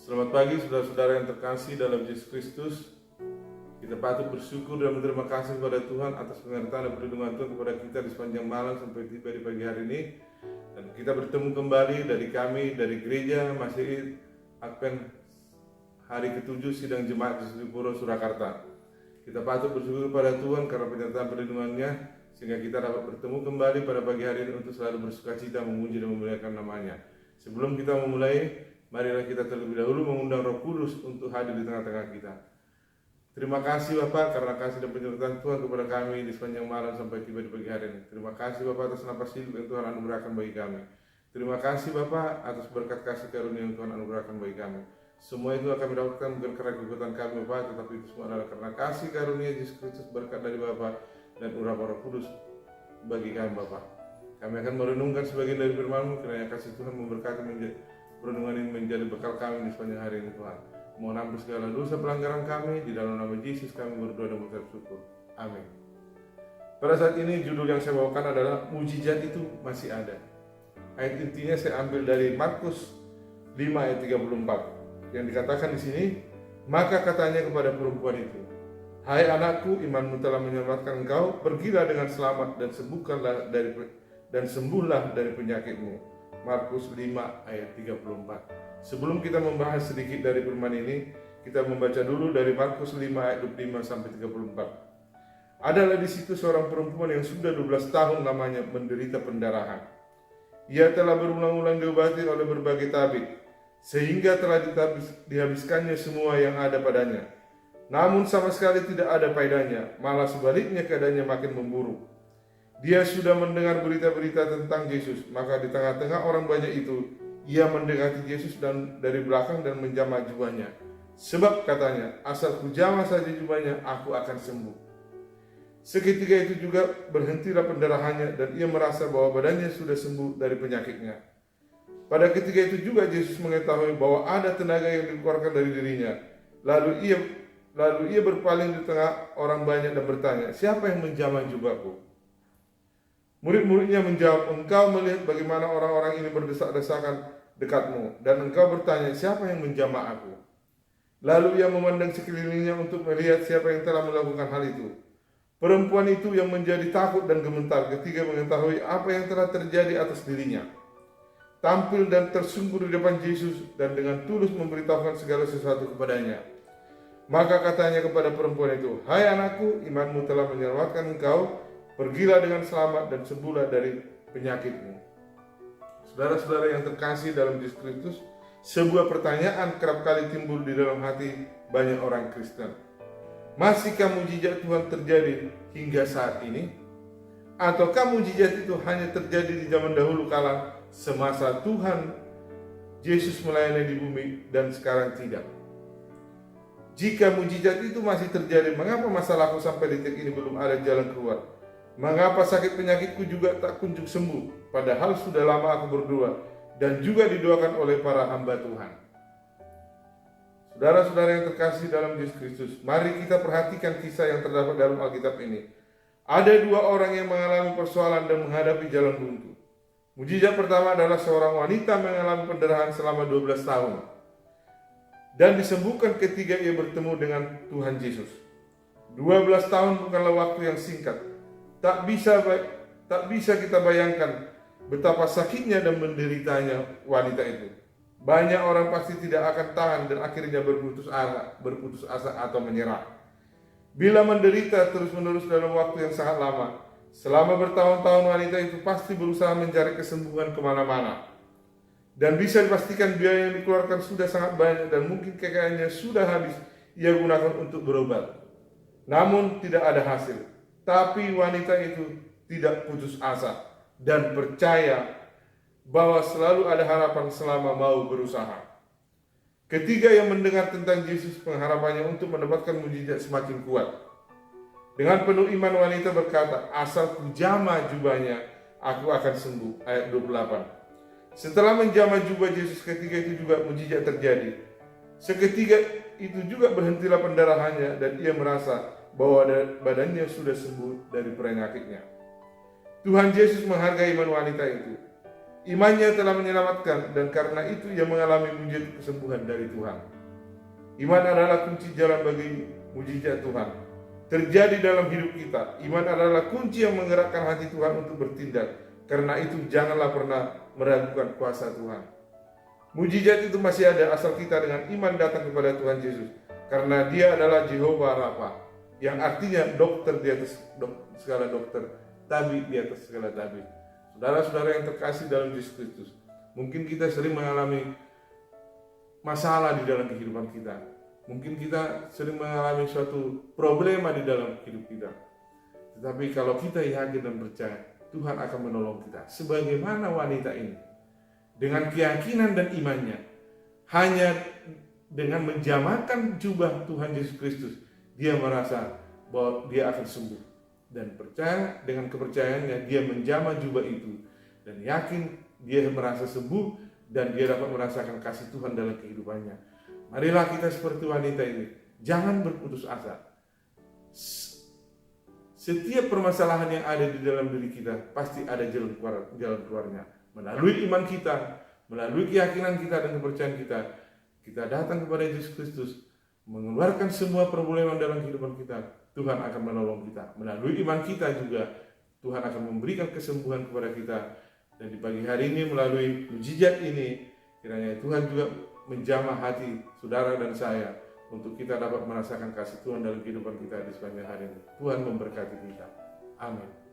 Selamat pagi saudara-saudara yang terkasih dalam Yesus Kristus. Kita patut bersyukur dan berterima kasih kepada Tuhan atas penyertaan dan perlindungan Tuhan kepada kita di sepanjang malam sampai tiba di pagi hari ini. Dan kita bertemu kembali dari gereja Masjid Advent hari ke-7 sidang jemaat di Puro Surakarta. Kita patut bersyukur kepada Tuhan karena penyertaan perlindungannya sehingga kita dapat bertemu kembali pada pagi hari ini untuk selalu bersukacita memuji dan memuliakan namanya. Sebelum kita memulai, marilah kita terlebih dahulu mengundang Roh Kudus untuk hadir di tengah-tengah kita. Terima kasih Bapak karena kasih dan penyertaan Tuhan kepada kami di sepanjang malam sampai tiba di pagi hari ini. Terima kasih Bapak atas napas hidup yang Tuhan anugerahkan bagi kami. Terima kasih Bapak atas berkat kasih karunia yang Tuhan anugerahkan bagi kami. Semua itu akan mendapatkan bukan karena kekuatan kami Bapak, tetapi itu semua adalah karena kasih karunia Yesus Kristus, berkat dari Bapak dan urapan Roh Kudus bagi kami Bapak. Kami akan merenungkan sebagian dari firman-Mu, kiranya kasih Tuhan memberkati renungan ini menjadi bekal kami di sepanjang hari ini Tuhan. Mohon ampun segala dosa pelanggaran kami, di dalam nama Yesus kami berdoa dan mengucap syukur. Amin. Pada saat ini judul yang saya bawakan adalah mujizat itu masih ada. Ayat intinya saya ambil dari Markus 5 ayat 34 yang dikatakan di sini, maka katanya kepada perempuan itu, hai anakku, imanmu telah menyelamatkan engkau, pergilah dengan selamat dan sembuhlah dari penyakitmu. Markus 5 ayat 34. Sebelum kita membahas sedikit dari firman ini, kita membaca dulu dari Markus 5 ayat 25 sampai 34. Adalah di situ seorang perempuan yang sudah 12 tahun lamanya menderita pendarahan. Ia telah berulang-ulang diobati oleh berbagai tabib, sehingga telah dihabiskannya semua yang ada padanya. Namun sama sekali tidak ada faedahnya, malah sebaliknya keadaannya makin memburuk. Dia sudah mendengar berita-berita tentang Yesus, maka di tengah-tengah orang banyak itu, ia mendekati Yesus dan dari belakang dan menjamah jubahnya. Sebab katanya, asal kujamah saja jubahnya, aku akan sembuh. Seketika itu juga berhentilah pendarahannya dan ia merasa bahwa badannya sudah sembuh dari penyakitnya. Pada ketika itu juga Yesus mengetahui bahwa ada tenaga yang dikeluarkan dari dirinya. Lalu ia berpaling di tengah orang banyak dan bertanya, siapa yang menjamah jubahku? Murid-muridnya menjawab, engkau melihat bagaimana orang-orang ini berdesak-desakan dekatmu, dan engkau bertanya, siapa yang menjamah aku? Lalu ia memandang sekelilingnya untuk melihat siapa yang telah melakukan hal itu. Perempuan itu yang menjadi takut dan gemetar ketika mengetahui apa yang telah terjadi atas dirinya, tampil dan tersungkur di depan Yesus dan dengan tulus memberitahukan segala sesuatu kepadanya. Maka katanya kepada perempuan itu, hai anakku, imanmu telah menyelamatkan engkau, pergilah dengan selamat dan sembuhlah dari penyakitmu. Saudara-saudara yang terkasih dalam Yesus Kristus, sebuah pertanyaan kerap kali timbul di dalam hati banyak orang Kristen. Masihkah mujizat Tuhan terjadi hingga saat ini? Ataukah mujizat itu hanya terjadi di zaman dahulu kala semasa Tuhan Yesus melayani di bumi dan sekarang tidak? Jika mujizat itu masih terjadi, mengapa masalahku sampai detik ini belum ada jalan keluar? Mengapa sakit penyakitku juga tak kunjung sembuh? Padahal sudah lama aku berdoa dan juga didoakan oleh para hamba Tuhan. Saudara-saudara yang terkasih dalam Yesus Kristus, mari kita perhatikan kisah yang terdapat dalam Alkitab ini. Ada dua orang yang mengalami persoalan dan menghadapi jalan buntu. Mujizat pertama adalah seorang wanita mengalami pendarahan selama 12 tahun dan disembuhkan ketika ia bertemu dengan Tuhan Yesus. 12 tahun bukanlah waktu yang singkat. Tak bisa kita bayangkan betapa sakitnya dan menderitanya wanita itu. Banyak orang pasti tidak akan tahan dan akhirnya berputus asa atau menyerah. Bila menderita terus-menerus dalam waktu yang sangat lama, selama bertahun-tahun wanita itu pasti berusaha mencari kesembuhan kemana-mana. Dan bisa dipastikan biaya yang dikeluarkan sudah sangat banyak dan mungkin kekayaannya sudah habis ia gunakan untuk berobat. Namun tidak ada hasil. Tapi wanita itu tidak putus asa dan percaya bahwa selalu ada harapan selama mau berusaha. Ketika ia mendengar tentang Yesus, pengharapannya untuk mendapatkan mujizat semakin kuat. Dengan penuh iman wanita berkata, asal kujamah jubahnya, aku akan sembuh. Ayat 28. Setelah menjamah jubah Yesus, ketika itu juga mujizat terjadi. Seketika itu juga berhentilah pendarahannya dan ia merasa bahwa badannya sudah sembuh dari penyakitnya. Tuhan Yesus menghargai iman wanita itu. Imannya telah menyelamatkan dan karena itu ia mengalami mujizat kesembuhan dari Tuhan. Iman adalah kunci jalan bagi mujizat Tuhan terjadi dalam hidup kita. Iman adalah kunci yang menggerakkan hati Tuhan untuk bertindak. Karena itu janganlah pernah meragukan kuasa Tuhan. Mujizat itu masih ada asal kita dengan iman datang kepada Tuhan Yesus. Karena dia adalah Jehovah Rafa, yang artinya dokter di atas segala dokter, tabib di atas segala tabib. Saudara-saudara yang terkasih dalam Yesus Kristus, mungkin kita sering mengalami masalah di dalam kehidupan kita. Mungkin kita sering mengalami suatu problema di dalam hidup kita. Tetapi kalau kita yakin dan percaya, Tuhan akan menolong kita. Sebagaimana wanita ini, dengan keyakinan dan imannya, hanya dengan menjamahkan jubah Tuhan Yesus Kristus, dia merasa bahwa dia akan sembuh. Dan percaya, dengan kepercayaannya dia menjamah jubah itu dan yakin dia merasa sembuh dan dia dapat merasakan kasih Tuhan dalam kehidupannya. Marilah kita seperti wanita ini, jangan berputus asa. Setiap permasalahan yang ada di dalam diri kita pasti ada jalan keluarnya. Melalui iman kita, melalui keyakinan kita dan kepercayaan kita, kita datang kepada Yesus Kristus, mengeluarkan semua problema dalam kehidupan kita. Tuhan akan menolong kita. Melalui iman kita juga Tuhan akan memberikan kesembuhan kepada kita. Dan di pagi hari ini melalui mujizat ini, kiranya Tuhan juga menjamah hati saudara dan saya untuk kita dapat merasakan kasih Tuhan dalam kehidupan kita di sepanjang hari ini. Tuhan memberkati kita. Amin.